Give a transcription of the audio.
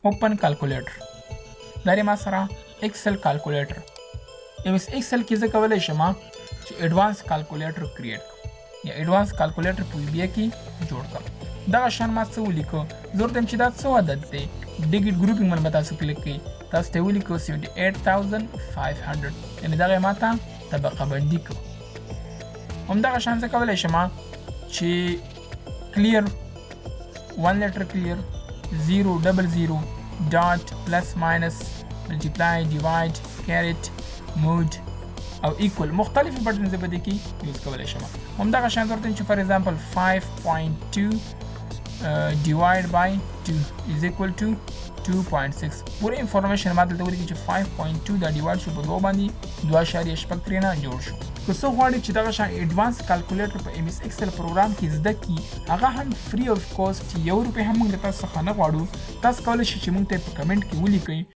اوپن کیلکولیټر دا ما سره ایکسل کیلکولیټر اوس ایکسل کې زه کولی شم چې ایډوانس کیلکولیټر کریټ یا ایډوانس کیلکولیټر په بیا کې جوړ کړم دغه شان ما څه ولیکو زه ورته چې دا څه عدد دی ډیجیټ ګروپینګ باندې تاسو کلیک کړئ تاسو ته ولیکو 78500 یعنې دغه ما ته طبقه بندي کړو همدغه شان زه کولی شم چې کلیر 1 letter clear 000 dot plus minus multiply divide caret mode او equal مختلف بټنز به دې کې یوز کولای شم همدغه شان ورته چې فار ایگزامپل 5.2 divide by 2 is equal to 2.6 پوره انفارمیشن ما دلته ولیکي چې 5.2 دا ډیوایډ شو په 2 باندې 2.6 نه جوړ شو که څه غواړئ چې دغه شان ایډوانس کیلکولیټر په ایم ایس ایکسل پروګرام کې زده کړي هغه هم فری اف کاست 1 روپۍ هم موږ له تاسو څخه نه غواړو تاسو کولی شئ چې موږ ته په کمنټ کې ولیکئ